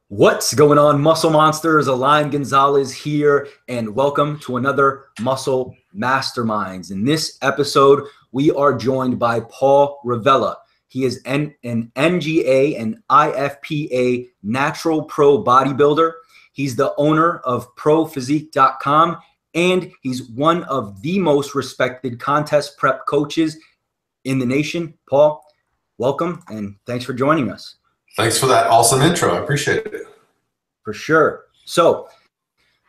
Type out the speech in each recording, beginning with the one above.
What's going on, Muscle Monsters? Alain Gonzalez here, and welcome to another Muscle Masterminds. In this episode, we are joined by Paul Revelia. He is an NGA and IFPA natural pro bodybuilder. He's the owner of Physique.com, and he's one of the most respected contest prep coaches in the nation. Paul, welcome, and thanks for joining us. Thanks for that awesome intro. I appreciate it. For sure. So,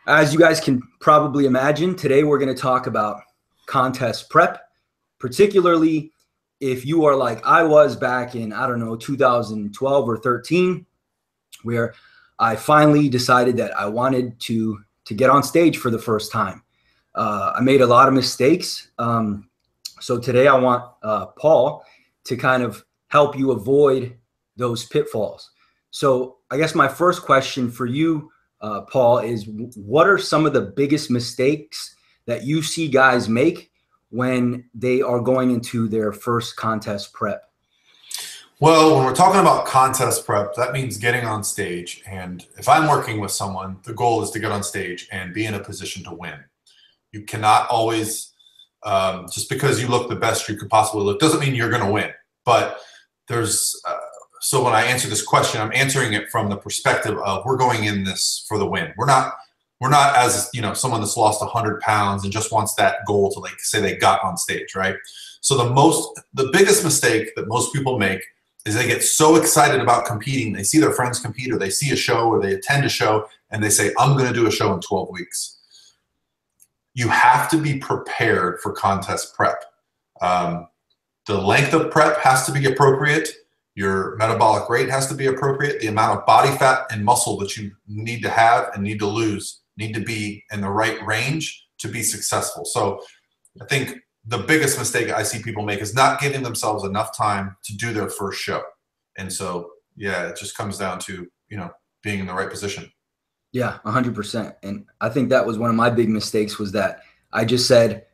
as you guys can probably imagine, today we're going to talk about contest prep, particularly if you are like I was back in, 2012 or 13, where I finally decided that I wanted to get on stage for the first time. I made a lot of mistakes. So today I want Paul to kind of help you avoid those pitfalls. So I guess my first question for you, Paul, is what are some of the biggest mistakes that you see guys make when they are going into their first contest prep? Well, when we're talking about contest prep, that means getting on stage. And if I'm working with someone, the goal is to get on stage and be in a position to win. You cannot always, just because you look the best you could possibly look, doesn't mean you're going to win. But there's so when I answer this question, I'm answering it from the perspective of we're going in this for the win. We're not as, someone that's lost 100 pounds and just wants that goal to say they got on stage, right? So the biggest mistake that most people make is they get so excited about competing. They see their friends compete, or they see a show, or they attend a show, and they say, I'm going to do a show in 12 weeks. You have to be prepared for contest prep. The length of prep has to be appropriate. Your metabolic rate has to be appropriate. The amount of body fat and muscle that you need to have and need to lose need to be in the right range to be successful. So I think the biggest mistake I see people make is not giving themselves enough time to do their first show. And so, yeah, it just comes down to, being in the right position. Yeah, 100%. And I think that was one of my big mistakes, was that I just said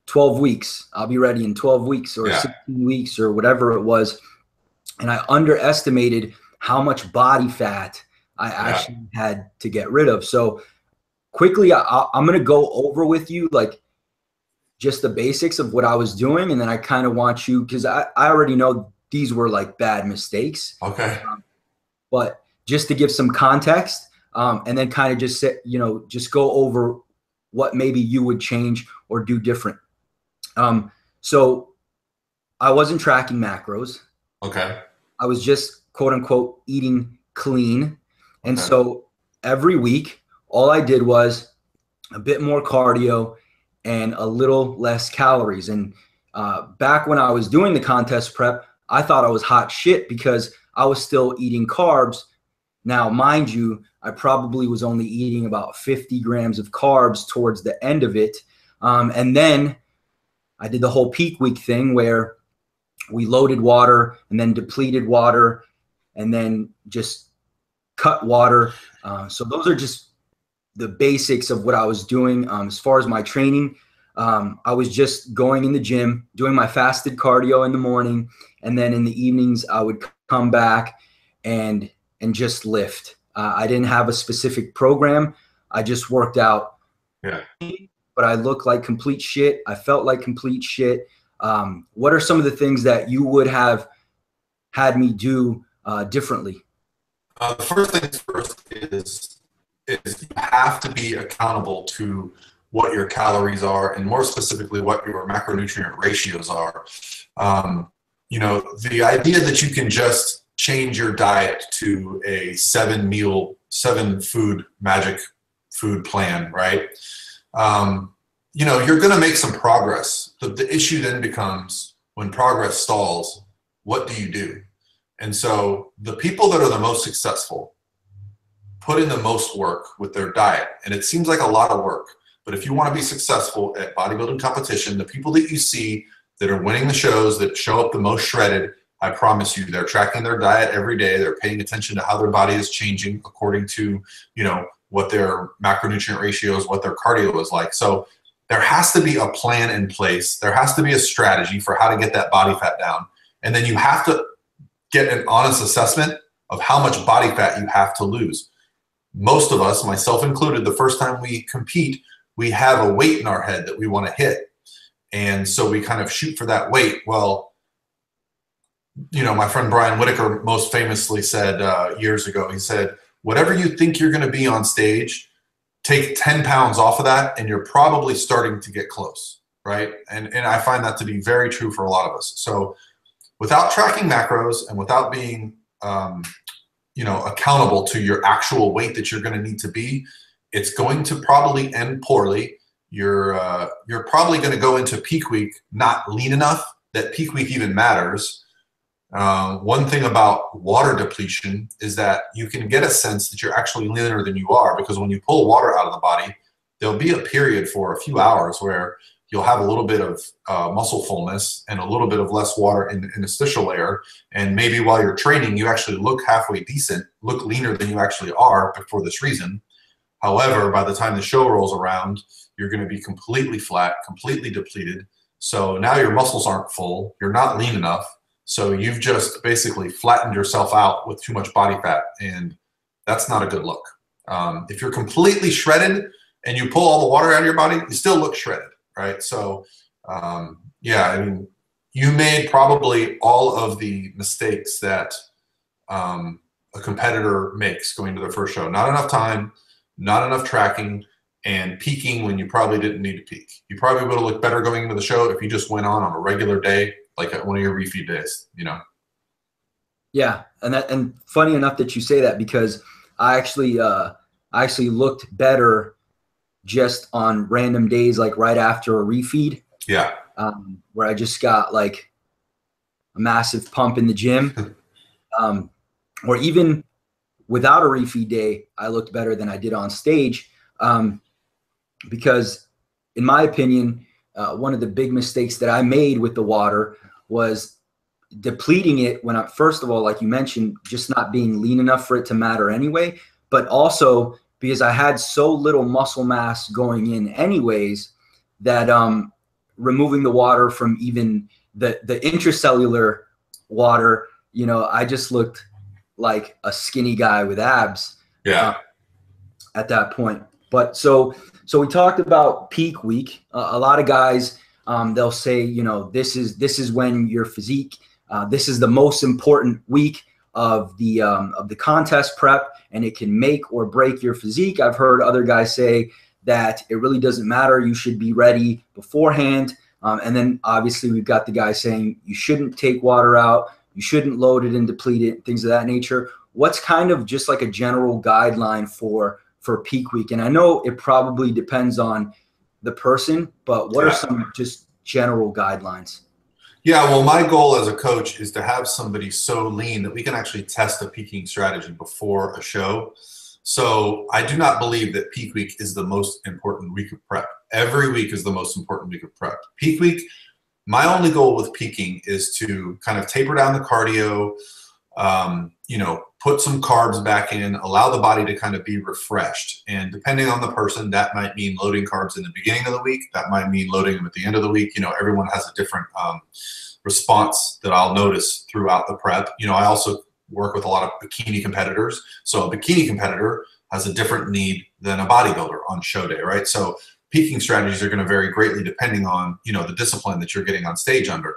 12 weeks. I'll be ready in 12 weeks or 16 weeks or whatever it was. And I underestimated how much body fat I actually had to get rid of. So quickly, I'm going to go over with you like just the basics of what I was doing. And then I kind of want you, because I already know these were like bad mistakes. Okay. But just to give some context, and then kind of just just go over what maybe you would change or do different. So I wasn't tracking macros. Okay. I was just quote unquote eating clean. And so every week, all I did was a bit more cardio and a little less calories. And back when I was doing the contest prep, I thought I was hot shit because I was still eating carbs. Now, mind you, I probably was only eating about 50 grams of carbs towards the end of it. And then I did the whole peak week thing where we loaded water and then depleted water and then just cut water. So those are just the basics of what I was doing. As far as my training, I was just going in the gym, doing my fasted cardio in the morning. And then in the evenings, I would come back and just lift. I didn't have a specific program. I just worked out. Yeah. But I looked like complete shit. I felt like complete shit. What are some of the things that you would have had me do differently? The first things first is you have to be accountable to what your calories are, and more specifically what your macronutrient ratios are. The idea that you can just change your diet to a 7 food magic food plan, right? You're going to make some progress. The issue then becomes, when progress stalls, what do you do? And so the people that are the most successful put in the most work with their diet. And it seems like a lot of work, but if you want to be successful at bodybuilding competition, the people that you see that are winning the shows, that show up the most shredded, I promise you, they're tracking their diet every day. They're paying attention to how their body is changing according to, what their macronutrient ratios, what their cardio is like. So there has to be a plan in place. There has to be a strategy for how to get that body fat down. And then you have to get an honest assessment of how much body fat you have to lose. most of us, myself included, the first time we compete, we have a weight in our head that we want to hit. And so we kind of shoot for that weight. Well, you know, my friend Brian Whitaker most famously said years ago, he said, whatever you think you're going to be on stage, take 10 pounds off of that and you're probably starting to get close, right? And I find that to be very true for a lot of us. So without tracking macros and without being, you know, accountable to your actual weight that you're going to need to be, it's going to probably end poorly. You're probably going to go into peak week not lean enough that peak week even matters. One thing about water depletion is that you can get a sense that you're actually leaner than you are, because when you pull water out of the body, there'll be a period for a few hours where you'll have a little bit of muscle fullness and a little bit of less water in the interstitial layer. And maybe while you're training, you actually look halfway decent, look leaner than you actually are for this reason. However, by the time the show rolls around, you're going to be completely flat, completely depleted. So now your muscles aren't full. You're not lean enough. So you've just basically flattened yourself out with too much body fat. And that's not a good look. If you're completely shredded and you pull all the water out of your body, you still look shredded, right? So, yeah, I mean, you made probably all of the mistakes that a competitor makes going to their first show. Not enough time, not enough tracking, and peaking when you probably didn't need to peak. You probably would have looked better going into the show if you just went on a regular day, like one of your refeed days, you know? Yeah. And funny enough that you say that, because I actually looked better just on random days, like right after a refeed. Yeah. Where I just got like a massive pump in the gym. Or even without a refeed day, I looked better than I did on stage. Because in my opinion, one of the big mistakes that I made with the water was depleting it when first of all, like you mentioned, just not being lean enough for it to matter anyway, but also because I had so little muscle mass going in anyways, that removing the water from even the intracellular water, you know, I just looked like a skinny guy with abs. Yeah. At that point. But so we talked about peak week. A lot of guys, they'll say, you know, this is when your physique, this is the most important week of the contest prep, and it can make or break your physique. I've heard other guys say that it really doesn't matter. You should be ready beforehand. And then obviously we've got the guy saying you shouldn't take water out, you shouldn't load it and deplete it, things of that nature. What's kind of just like a general guideline for peak week? And I know it probably depends on the person, but what are some just general guidelines? Yeah, well, my goal as a coach is to have somebody so lean that we can actually test a peaking strategy before a show. So I do not believe that peak week is the most important week of prep. Every week is the most important week of prep. Peak week, my only goal with peaking is to kind of taper down the cardio, you know, put some carbs back in, allow the body to kind of be refreshed. And depending on the person, that might mean loading carbs in the beginning of the week. That might mean loading them at the end of the week. You know, everyone has a different response that I'll notice throughout the prep. You know, I also work with a lot of bikini competitors. So a bikini competitor has a different need than a bodybuilder on show day, right? So peaking strategies are going to vary greatly depending on, you know, the discipline that you're getting on stage under.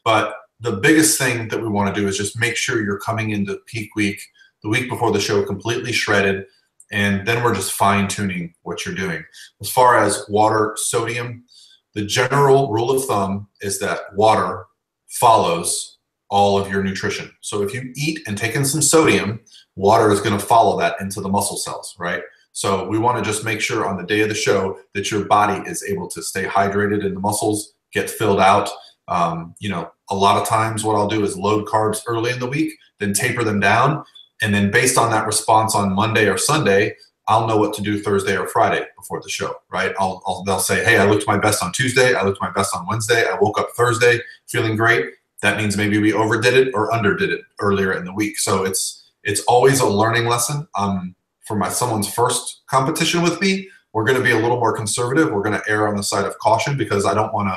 But the biggest thing that we want to do is just make sure you're coming into peak week, the week before the show, completely shredded, and then we're just fine-tuning what you're doing. As far as water, sodium, the general rule of thumb is that water follows all of your nutrition. So if you eat and take in some sodium, water is going to follow that into the muscle cells, right? So we want to just make sure on the day of the show that your body is able to stay hydrated and the muscles get filled out. You know, a lot of times what I'll do is load carbs early in the week, then taper them down. And then based on that response on Monday or Sunday, I'll know what to do Thursday or Friday before the show, right? They'll say, hey, I looked my best on Tuesday. I looked my best on Wednesday. I woke up Thursday feeling great. That means maybe we overdid it or underdid it earlier in the week. So it's always a learning lesson. For someone's first competition with me, we're going to be a little more conservative. We're going to err on the side of caution because I don't want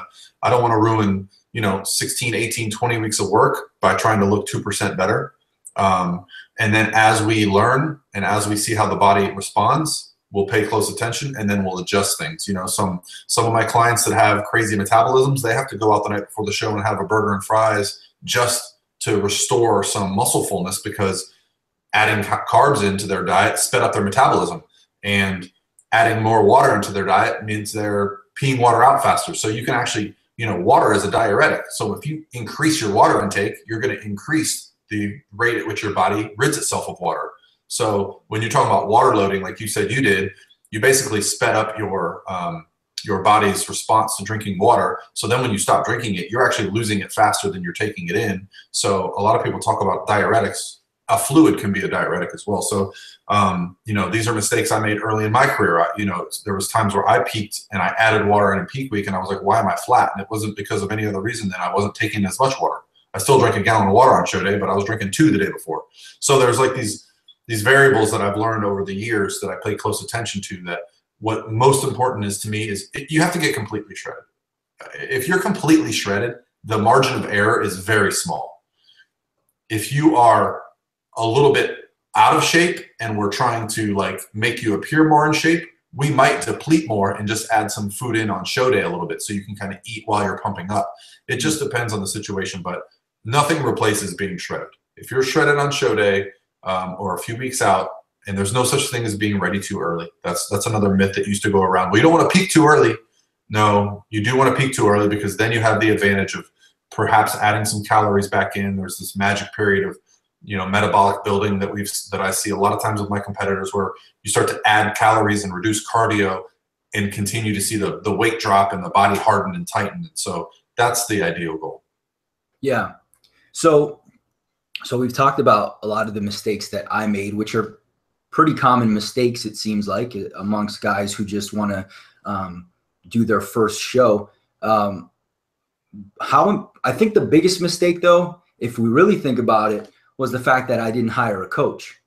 to ruin, you know, 16, 18, 20 weeks of work by trying to look 2% better. And then as we learn and as we see how the body responds, we'll pay close attention and then we'll adjust things. You know, some of my clients that have crazy metabolisms, they have to go out the night before the show and have a burger and fries just to restore some muscle fullness, because adding carbs into their diet sped up their metabolism, and adding more water into their diet means they're peeing water out faster. So you can actually, you know, water is a diuretic. So if you increase your water intake, you're going to increase the rate at which your body rids itself of water. So when you're talking about water loading, like you said you did, you basically sped up your body's response to drinking water. So then when you stop drinking it, you're actually losing it faster than you're taking it in. So a lot of people talk about diuretics. A fluid can be a diuretic as well. So, you know, these are mistakes I made early in my career. You know, there was times where I peaked and I added water in a peak week and I was like, why am I flat? And it wasn't because of any other reason than I wasn't taking as much water. I still drank a gallon of water on show day, but I was drinking 2 the day before. So there's like these variables that I've learned over the years that I pay close attention to, that what most important is to me is you have to get completely shredded. If you're completely shredded, the margin of error is very small. If you are a little bit out of shape and we're trying to like make you appear more in shape, we might deplete more and just add some food in on show day a little bit so you can kind of eat while you're pumping up. It just depends on the situation, but nothing replaces being shredded. If you're shredded on show day or a few weeks out, and there's no such thing as being ready too early. That's another myth that used to go around. Well, you don't want to peak too early. No, you do want to peak too early, because then you have the advantage of perhaps adding some calories back in. There's this magic period of, you know, metabolic building that I see a lot of times with my competitors, where you start to add calories and reduce cardio and continue to see the weight drop and the body harden and tighten. So that's the ideal goal. Yeah. So we've talked about a lot of the mistakes that I made, which are pretty common mistakes, it seems like, amongst guys who just want to do their first show. I think the biggest mistake, though, if we really think about it, was the fact that I didn't hire a coach.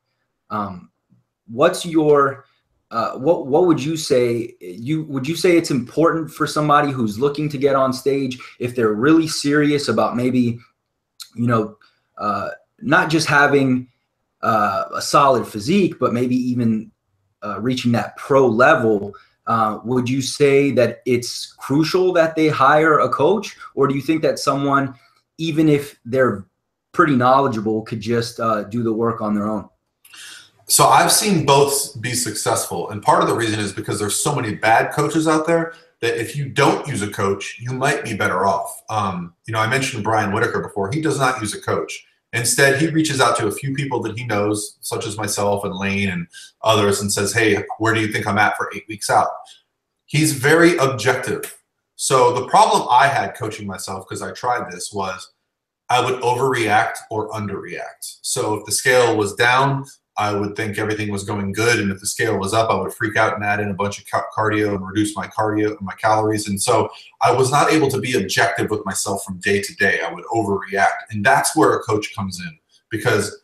What's your what would you say? Would you say it's important for somebody who's looking to get on stage, if they're really serious about maybe, you know, not just having a solid physique, but maybe even reaching that pro level, would you say that it's crucial that they hire a coach? Or do you think that someone, even if they're pretty knowledgeable, could just do the work on their own? So I've seen both be successful. And part of the reason is because there's so many bad coaches out there that if you don't use a coach, you might be better off. You know, I mentioned Brian Whitaker before. He does not use a coach. Instead, he reaches out to a few people that he knows, such as myself and Lane and others, and says, hey, where do you think I'm at for 8 weeks out? He's very objective. So the problem I had coaching myself, because I tried this, was I would overreact or underreact. So if the scale was down, I would think everything was going good. And if the scale was up, I would freak out and add in a bunch of cardio and reduce my calories. And so I was not able to be objective with myself from day to day. I would overreact. And that's where a coach comes in, because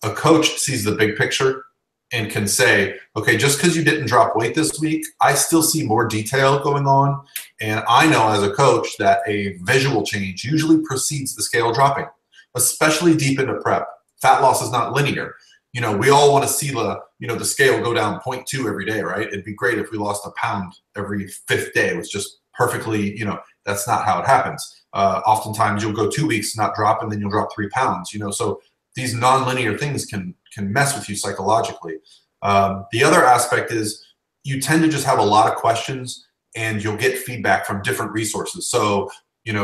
a coach sees the big picture and can say, okay, just because you didn't drop weight this week, I still see more detail going on. And I know as a coach that a visual change usually precedes the scale dropping, especially deep into prep. Fat loss is not linear. You know, we all want to see the scale go down 0.2 every day, right? It'd be great if we lost a pound every 5th day. It was just perfectly, that's not how it happens. Oftentimes you'll go 2 weeks, not drop, and then you'll drop 3 pounds, so these nonlinear things can mess with you psychologically. The other aspect is you tend to just have a lot of questions and you'll get feedback from different resources. So,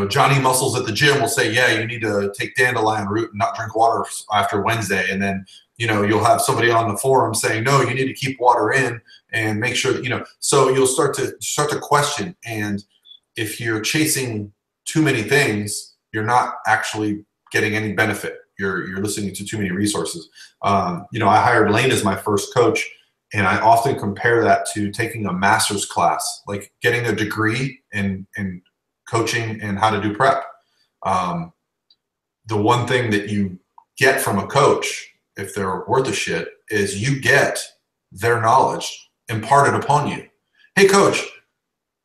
Johnny Muscles at the gym will say, yeah, you need to take dandelion root and not drink water after Wednesday. And then, you'll have somebody on the forum saying, no, you need to keep water in and make sure that, so you'll start to question. And if you're chasing too many things, you're not actually getting any benefit. You're listening to too many resources. I hired Lane as my first coach, and I often compare that to taking a master's class, like getting a degree in coaching and how to do prep. The one thing that you get from a coach, if they're worth a shit, is you get their knowledge imparted upon you. Hey, coach,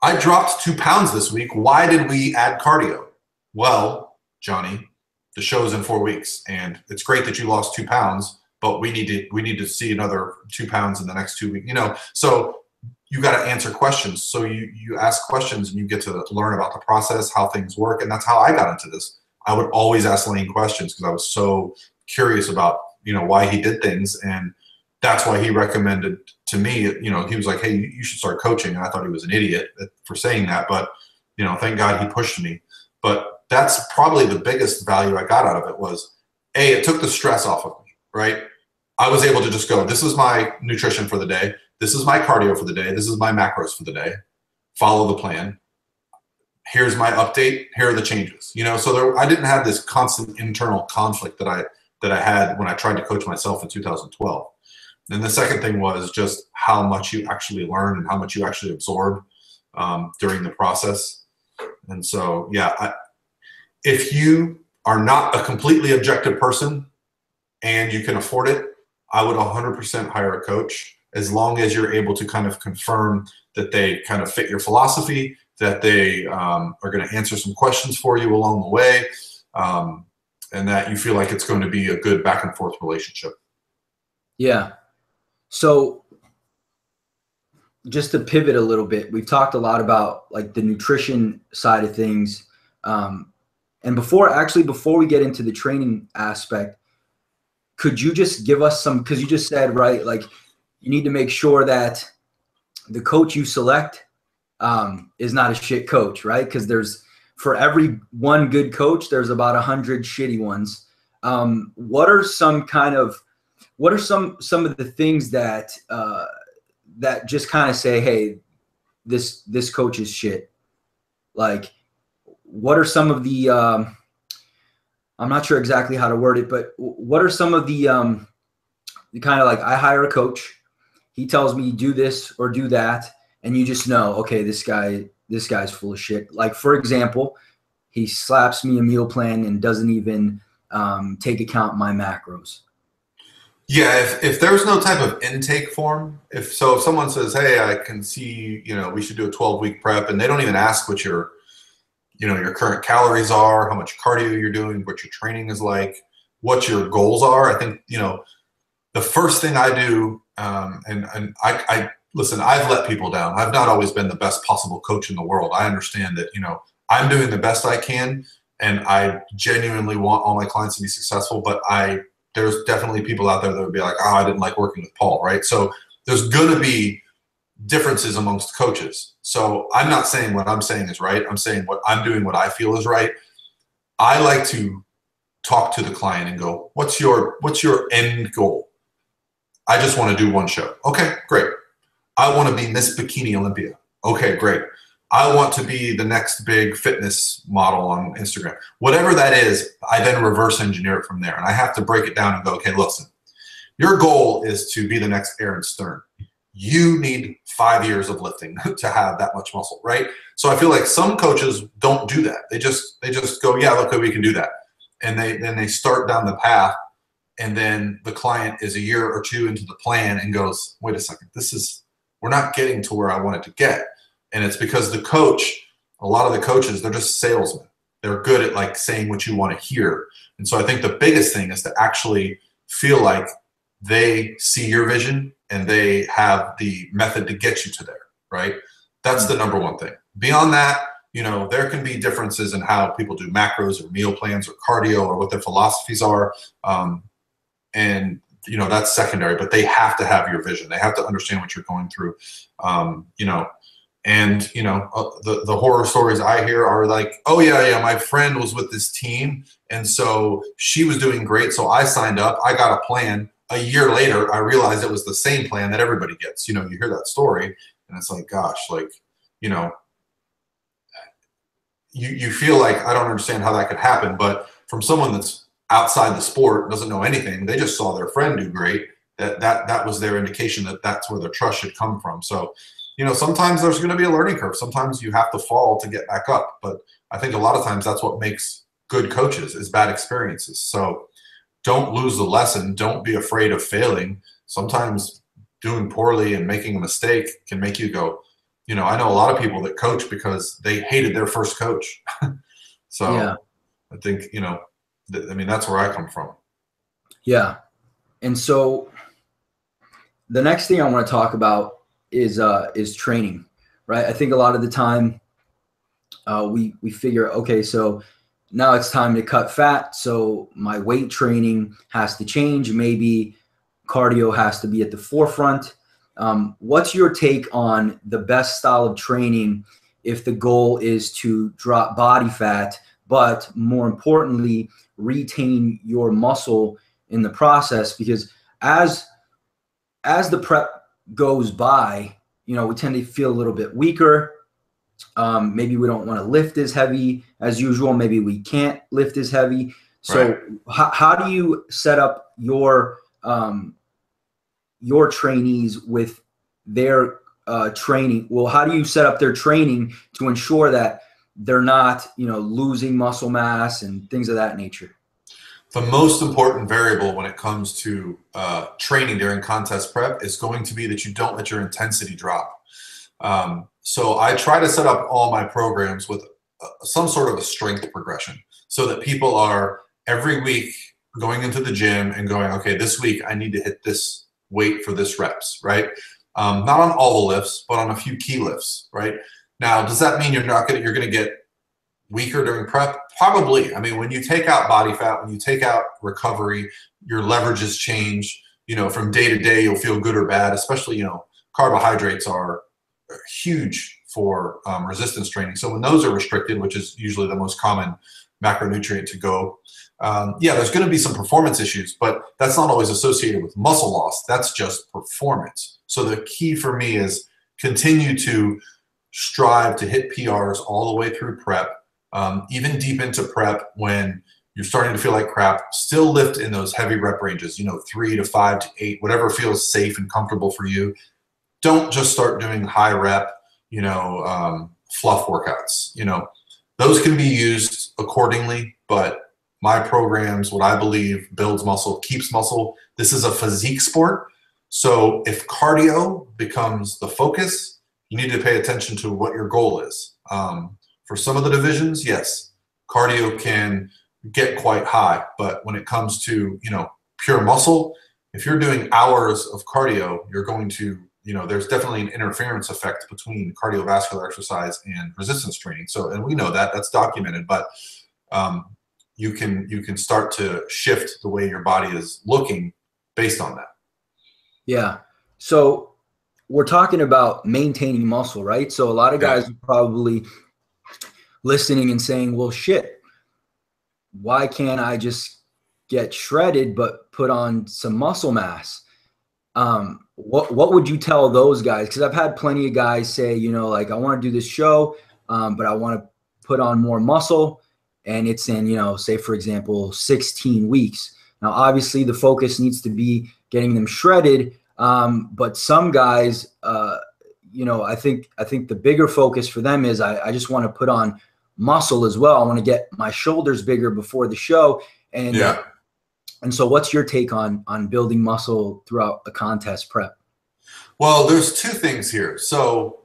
I dropped 2 pounds this week. Why did we add cardio? Well, Johnny, the show's in 4 weeks, and it's great that you lost 2 pounds, but we need to see another 2 pounds in the next 2 weeks. So you got to answer questions. So you ask questions and you get to learn about the process, how things work. And that's how I got into this. I would always ask Lane questions because I was so curious about, why he did things. And that's why he recommended to me, he was like, hey, you should start coaching. And I thought he was an idiot for saying that, but thank God he pushed me. But that's probably the biggest value I got out of it was, it took the stress off of me, right? I was able to just go, this is my nutrition for the day. This is my cardio for the day. This is my macros for the day. Follow the plan. Here's my update. Here are the changes. So I didn't have this constant internal conflict that I had when I tried to coach myself in 2012. And the second thing was just how much you actually learn and how much you actually absorb during the process. And so, yeah, if you are not a completely objective person and you can afford it, I would 100% hire a coach, as long as you're able to kind of confirm that they kind of fit your philosophy, that they are going to answer some questions for you along the way, and that you feel like it's going to be a good back and forth relationship. Yeah. So just to pivot a little bit, we've talked a lot about like the nutrition side of things. And before we get into the training aspect, could you just give us some, because you just said, right, like you need to make sure that the coach you select is not a shit coach, right? Because for every one good coach, there's about 100 shitty ones. What are some of the things that just kind of say, hey, this coach is shit? Like, what are some of the I'm not sure exactly how to word it, but what are some of the kind of like, I hire a coach, he tells me do this or do that, and you just know, okay, this guy's full of shit. Like, for example, he slaps me a meal plan and doesn't even take account my macros. Yeah, if there's no type of intake form, if someone says, hey, I can see, we should do a 12-week prep, and they don't even ask what your current calories are, how much cardio you're doing, what your training is like, what your goals are. I think, the first thing I do, and I listen, I've let people down. I've not always been the best possible coach in the world. I understand that, I'm doing the best I can, and I genuinely want all my clients to be successful, but there's definitely people out there that would be like, oh, I didn't like working with Paul, right? So there's going to be differences amongst coaches. So I'm not saying what I'm saying is right. I'm saying what I'm doing, what I feel is right. I like to talk to the client and go, what's your end goal? I just want to do one show. Okay, great. I want to be Miss Bikini Olympia. Okay, great. I want to be the next big fitness model on Instagram. Whatever that is, I then reverse engineer it from there. And I have to break it down and go, okay, listen, your goal is to be the next Aaron Stern. You need 5 years of lifting to have that much muscle, right? So I feel like some coaches don't do that. They just go, yeah, look, we can do that. And then they start down the path, and then the client is a year or two into the plan and goes, wait a second, we're not getting to where I wanted to get. And it's because a lot of the coaches, they're just salesmen. They're good at like saying what you want to hear. And so I think the biggest thing is to actually feel like they see your vision and they have the method to get you to there, right? That's the number one thing. Beyond that, there can be differences in how people do macros or meal plans or cardio or what their philosophies are. And that's secondary, but they have to have your vision. They have to understand what you're going through. And the horror stories I hear are like, oh yeah, my friend was with this team, and so she was doing great, so I signed up, I got a plan. A year later, I realized it was the same plan that everybody gets. You hear that story, and it's like, gosh, like, you feel like, I don't understand how that could happen. But from someone that's outside the sport, doesn't know anything, they just saw their friend do great, that was their indication that that's where their trust should come from. So sometimes there's going to be a learning curve. Sometimes you have to fall to get back up. But I think a lot of times that's what makes good coaches, is bad experiences. So don't lose the lesson. Don't be afraid of failing. Sometimes doing poorly and making a mistake can make you go, I know a lot of people that coach because they hated their first coach. So yeah. I think, I mean, that's where I come from. Yeah. And so the next thing I want to talk about is training, right? I think a lot of the time we figure, okay, so now it's time to cut fat. So my weight training has to change. Maybe cardio has to be at the forefront. What's your take on the best style of training if the goal is to drop body fat, but more importantly, retain your muscle in the process? Because as the prep goes by, we tend to feel a little bit weaker. Maybe we don't want to lift as heavy as usual. Maybe we can't lift as heavy. So Right. how do you set up your trainees with their training? Well, how do you set up their training to ensure that they're not, losing muscle mass and things of that nature? The most important variable when it comes to training during contest prep is going to be that you don't let your intensity drop. So I try to set up all my programs with some sort of a strength progression so that people are every week going into the gym and going, okay, this week I need to hit this weight for this reps, right? Not on all the lifts, but on a few key lifts, right? Now, does that mean you're going to get weaker during prep? Probably. I mean, when you take out body fat, when you take out recovery, your leverages change. From day to day, you'll feel good or bad, especially, carbohydrates are huge for resistance training. So when those are restricted, which is usually the most common macronutrient to go, there's going to be some performance issues, but that's not always associated with muscle loss. That's just performance. So the key for me is continue to strive to hit PRs all the way through prep, even deep into prep when you're starting to feel like crap. Still lift in those heavy rep ranges, 3 to 5 to 8, whatever feels safe and comfortable for you. Don't just start doing high rep, fluff workouts. Those can be used accordingly, but my programs, what I believe builds muscle, keeps muscle. This is a physique sport. So if cardio becomes the focus, you need to pay attention to what your goal is. For some of the divisions, yes, cardio can get quite high, but when it comes to, pure muscle, if you're doing hours of cardio, you're going to, there's definitely an interference effect between cardiovascular exercise and resistance training. So, and we know that that's documented, but you can start to shift the way your body is looking based on that. Yeah. So we're talking about maintaining muscle, right? So a lot of guys are probably listening and saying, well, shit, why can't I just get shredded but put on some muscle mass? What would you tell those guys? Because I've had plenty of guys say, like, I want to do this show, but I want to put on more muscle, and it's in, say, for example, 16 weeks. Now, obviously, the focus needs to be getting them shredded, but some guys, I think the bigger focus for them is I just want to put on muscle as well. I want to get my shoulders bigger before the show, and so what's your take on building muscle throughout a contest prep? Well, there's two things here. So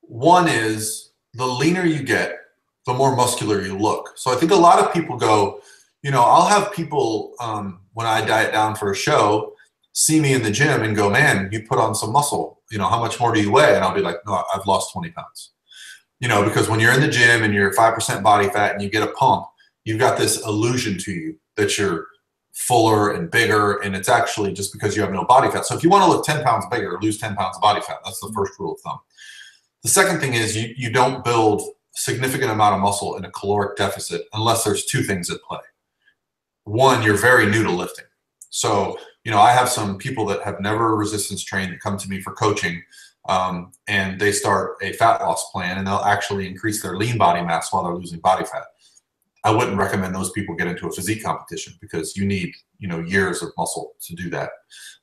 one is the leaner you get, the more muscular you look. So I think a lot of people go, I'll have people when I diet down for a show see me in the gym and go, man, you put on some muscle. How much more do you weigh? And I'll be like, no, I've lost 20 pounds. Because when you're in the gym and you're 5% body fat and you get a pump, you've got this illusion to you that you're fuller and bigger, and it's actually just because you have no body fat. So if you want to look 10 pounds bigger, lose 10 pounds of body fat. That's the first rule of thumb. The second thing is you don't build significant amount of muscle in a caloric deficit unless there's two things at play. One, you're very new to lifting. So, I have some people that have never resistance trained that come to me for coaching, and they start a fat loss plan, and they'll actually increase their lean body mass while they're losing body fat. I wouldn't recommend those people get into a physique competition because you need, years of muscle to do that.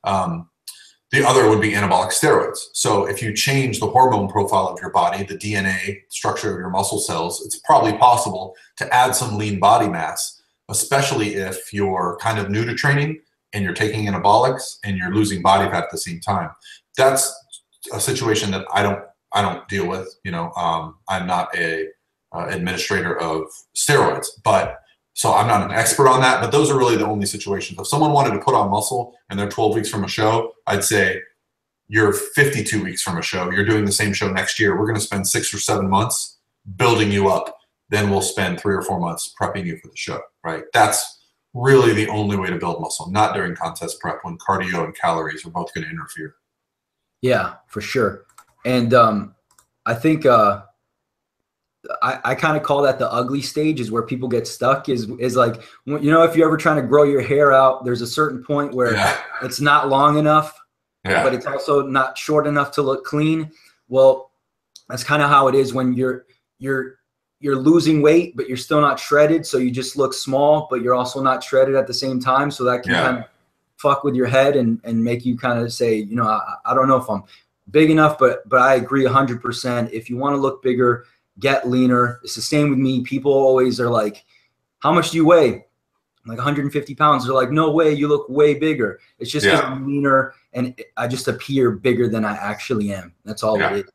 The other would be anabolic steroids. So if you change the hormone profile of your body, the DNA structure of your muscle cells, it's probably possible to add some lean body mass, especially if you're kind of new to training and you're taking anabolics and you're losing body fat at the same time. That's a situation that I don't deal with. I'm not a administrator of steroids, but So I'm not an expert on that, but those are really the only situations. If someone wanted to put on muscle and they're 12 weeks from a show, I'd say you're 52 weeks from a show. You're doing the same show next year. We're going to spend 6 or 7 months building you up. Then we'll spend 3 or 4 months prepping you for the show, right? That's really the only way to build muscle, not during contest prep when cardio and calories are both going to interfere. Yeah, for sure. And I think I kind of call that the ugly stage, is where people get stuck, is like, you know, if you're ever trying to grow your hair out, there's a certain point where it's not long enough, but it's also not short enough to look clean. Well, that's kind of how it is when you're losing weight, but you're still not shredded. So you just look small, but you're also not shredded at the same time. So that can kind of fuck with your head and make you kind of say, you know, I don't know if I'm big enough, but I agree 100%. If you want to look bigger, get leaner. It's the same with me. People always are like, how much do you weigh? I'm like 150 pounds. They're like, no way, you look way bigger. It's just because I'm leaner and I just appear bigger than I actually am. That's all it is.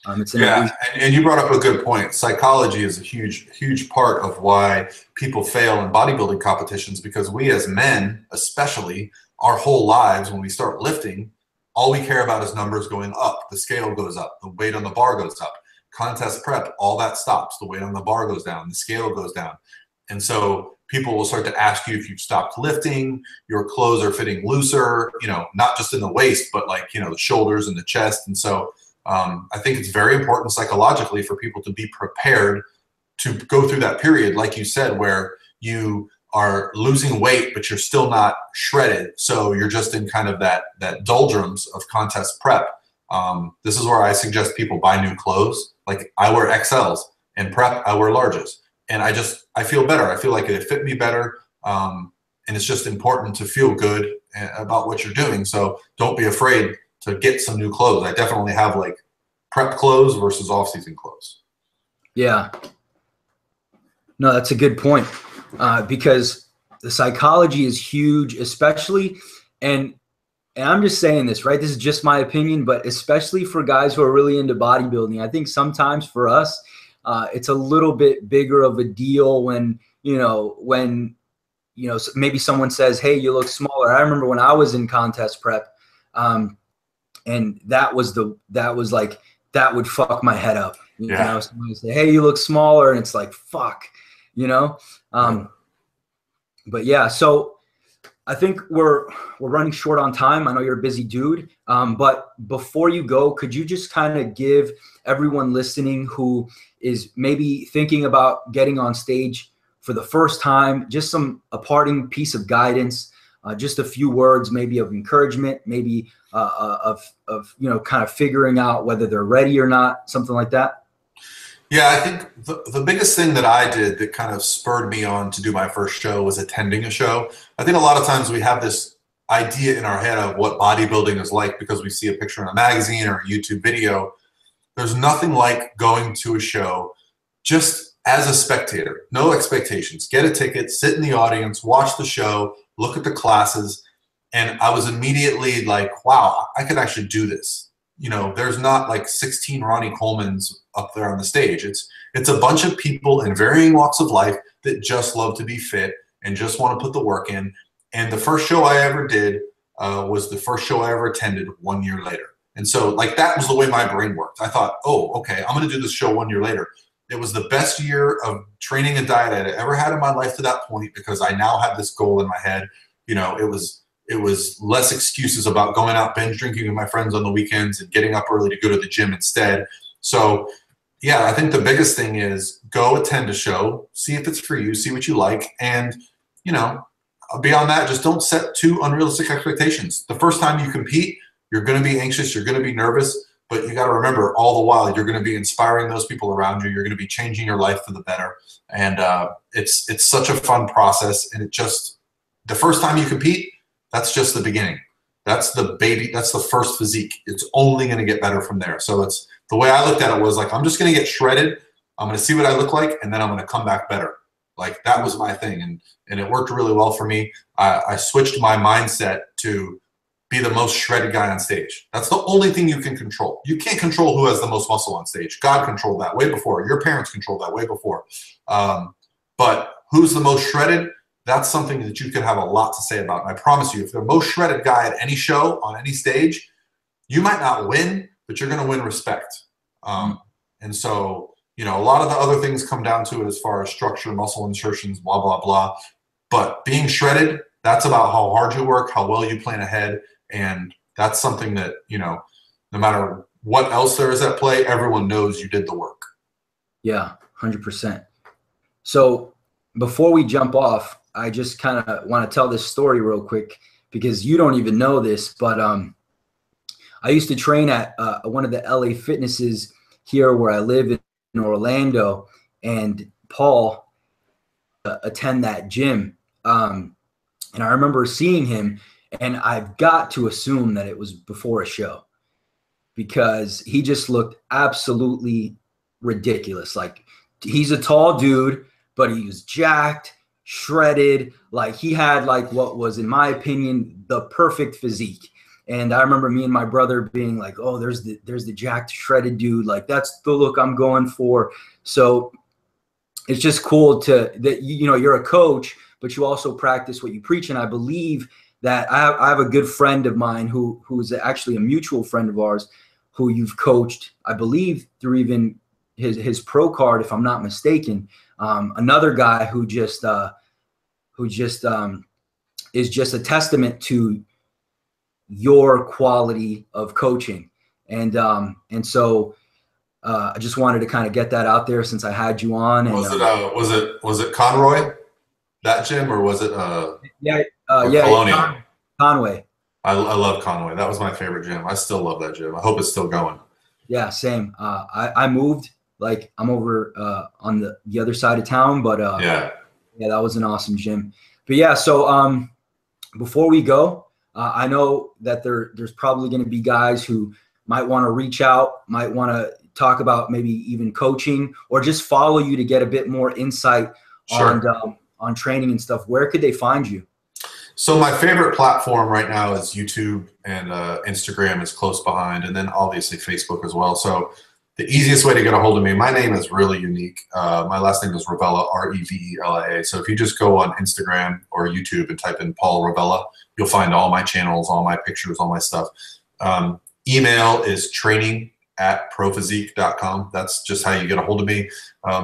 It's and you brought up a good point. Psychology is a huge part of why people fail in bodybuilding competitions, because we as men, especially, our whole lives, when we start lifting, all we care about is numbers going up. The scale goes up. The weight on the bar goes up. Contest prep, all that stops. The weight on the bar goes down. The scale goes down. And so people will start to ask you if you've stopped lifting, your clothes are fitting looser, you know, not just in the waist, but like, you know, the shoulders and the chest. And so I think it's very important psychologically for people to be prepared to go through that period, like you said, where you are losing weight, but you're still not shredded. So you're just in kind of that doldrums of contest prep. This is where I suggest people buy new clothes. Like I wear XLs, and prep I wear larges, and I feel better. I feel like it fit me better. And it's just important to feel good about what you're doing. So don't be afraid to get some new clothes. I definitely have like prep clothes versus off-season clothes. Yeah. No, that's a good point, because the psychology is huge, especially, and I'm just saying this, right? This is just my opinion, but especially for guys who are really into bodybuilding, I think sometimes for us, it's a little bit bigger of a deal when maybe someone says, hey, you look smaller. I remember when I was in contest prep, and that would fuck my head up. You know, someone would say, hey, you look smaller. And it's like, fuck, you know? But yeah, so I think we're running short on time. I know you're a busy dude. But before you go, could you just kind of give everyone listening who is maybe thinking about getting on stage for the first time, just a parting piece of guidance, just a few words, maybe of encouragement, maybe of kind of figuring out whether they're ready or not, something like that? Yeah, I think the biggest thing that I did that kind of spurred me on to do my first show was attending a show. I think a lot of times we have this idea in our head of what bodybuilding is like because we see a picture in a magazine or a YouTube video. There's nothing like going to a show just as a spectator, no expectations. Get a ticket, sit in the audience, watch the show, look at the classes, and I was immediately like, wow, I could actually do this. You know, there's not like 16 Ronnie Colemans up there on the stage. It's a bunch of people in varying walks of life that just love to be fit and just want to put the work in. And the first show I ever did was the first show I ever attended 1 year later. And so like that was the way my brain worked. I thought, oh, okay, I'm going to do this show 1 year later. It was the best year of training and diet I'd ever had in my life to that point, because I now had this goal in my head. You know, it was less excuses about going out binge drinking with my friends on the weekends and getting up early to go to the gym instead. So yeah, I think the biggest thing is go attend a show, see if it's for you, see what you like. And, you know, beyond that, just don't set too unrealistic expectations. The first time you compete, you're going to be anxious, you're going to be nervous, but you got to remember all the while you're going to be inspiring those people around you. You're going to be changing your life for the better. And it's such a fun process. And the first time you compete, that's just the beginning. That's the baby. That's the first physique. It's only going to get better from there. So it's the way I looked at it was like, I'm just going to get shredded. I'm going to see what I look like, and then I'm going to come back better. Like that was my thing. And it worked really well for me. I switched my mindset to be the most shredded guy on stage. That's the only thing you can control. You can't control who has the most muscle on stage. God controlled that way before. Your parents controlled that way before. But who's the most shredded, that's something that you could have a lot to say about. And I promise you, if the most shredded guy at any show, on any stage, you might not win, but you're going to win respect. And so, you know, a lot of the other things come down to it as far as structure, muscle insertions, blah, blah, blah. But being shredded, that's about how hard you work, how well you plan ahead. And that's something that, you know, no matter what else there is at play, everyone knows you did the work. Yeah, 100%. So before we jump off, I just kind of want to tell this story real quick because you don't even know this, but I used to train at one of the LA fitnesses here where I live in Orlando, and Paul attend that gym. And I remember seeing him, and I've got to assume that it was before a show because he just looked absolutely ridiculous. Like, he's a tall dude, but he was jacked, shredded. Like, he had like what was, in my opinion, the perfect physique. And I remember me and my brother being like, oh, there's the jacked, shredded dude. Like, that's the look I'm going for. So it's just cool that, you know, you're a coach, but you also practice what you preach. And I believe that I have a good friend of mine who is actually a mutual friend of ours who you've coached, I believe, through even his pro card, if I'm not mistaken. Another guy who just is just a testament to your quality of coaching. And so I just wanted to kind of get that out there since I had you on. And, was it Conroy, that gym, or was it Colonial? Conway. I love Conway. That was my favorite gym. I still love that gym. I hope it's still going. Yeah, same. I moved, like, I'm over on the other side of town, but yeah, that was an awesome gym. But yeah, so before we go, I know that there's probably going to be guys who might want to reach out, might want to talk about maybe even coaching or just follow you to get a bit more insight on training and stuff. Where could they find you? So my favorite platform right now is YouTube, and Instagram is close behind, and then obviously Facebook as well. So the easiest way to get a hold of me, my name is really unique. My last name is Revelia, Revelia. So if you just go on Instagram or YouTube and type in Paul Revelia, you'll find all my channels, all my pictures, all my stuff. Email is training@prophysique.com. That's just how you get a hold of me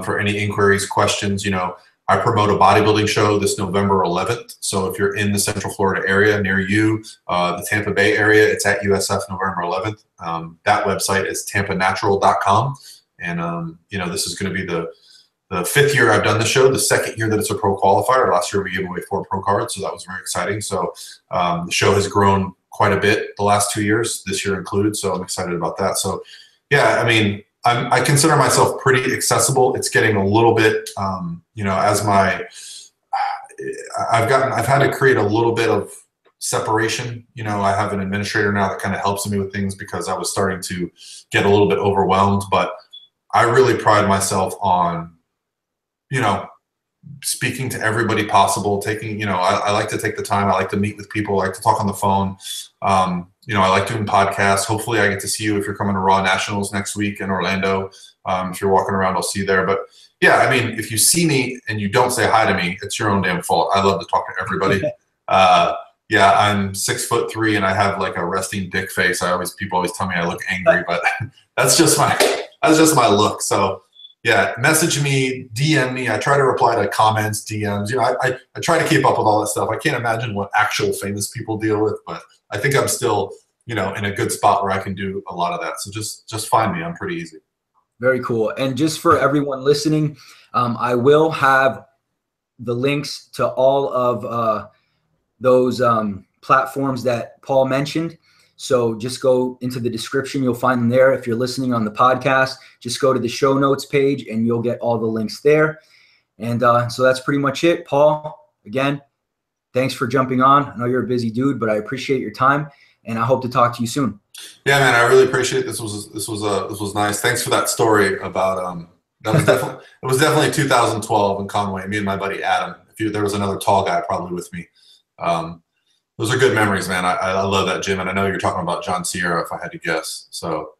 for any inquiries, questions. You know, I promote a bodybuilding show this November 11th. So if you're in the Central Florida area near you, the Tampa Bay area, it's at USF November 11th. That website is tampanatural.com. And, you know, this is going to be the 5th year I've done the show, the 2nd year that it's a pro qualifier. Last year we gave away 4 pro cards, so that was very exciting. So the show has grown quite a bit the last 2 years, this year included. So I'm excited about that. So yeah, I mean, I consider myself pretty accessible. It's getting a little bit, you know, as I've had to create a little bit of separation. You know, I have an administrator now that kind of helps me with things because I was starting to get a little bit overwhelmed, but I really pride myself on, you know, speaking to everybody possible, taking, you know, I like to take the time. I like to meet with people. I like to talk on the phone. You know, I like doing podcasts. Hopefully I get to see you if you're coming to Raw Nationals next week in Orlando. If you're walking around, I'll see you there. But yeah, I mean, if you see me and you don't say hi to me, it's your own damn fault. I love to talk to everybody. Yeah, I'm 6'3" and I have like a resting dick face. People always tell me I look angry, but that's just my look. So yeah, message me, DM me. I try to reply to comments, DMs. You know, I try to keep up with all that stuff. I can't imagine what actual famous people deal with, but I think I'm still, you know, in a good spot where I can do a lot of that. So just find me. I'm pretty easy. Very cool. And just for everyone listening, I will have the links to all of those platforms that Paul mentioned. So just go into the description. You'll find them there. If you're listening on the podcast, just go to the show notes page and you'll get all the links there. And so that's pretty much it. Paul, again, thanks for jumping on. I know you're a busy dude, but I appreciate your time and I hope to talk to you soon. Yeah, man, I really appreciate it. This was nice. Thanks for that story about it was definitely 2012 in Conway. Me and my buddy Adam. There was another tall guy probably with me. Those are good memories, man. I love that gym, and I know you're talking about John Sierra, if I had to guess. So,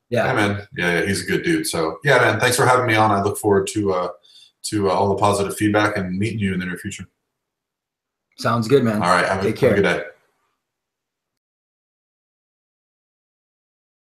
yeah man, yeah, he's a good dude. So, yeah, man, thanks for having me on. I look forward to to all the positive feedback and meeting you in the near future. Sounds good, man. All right. Have a good day.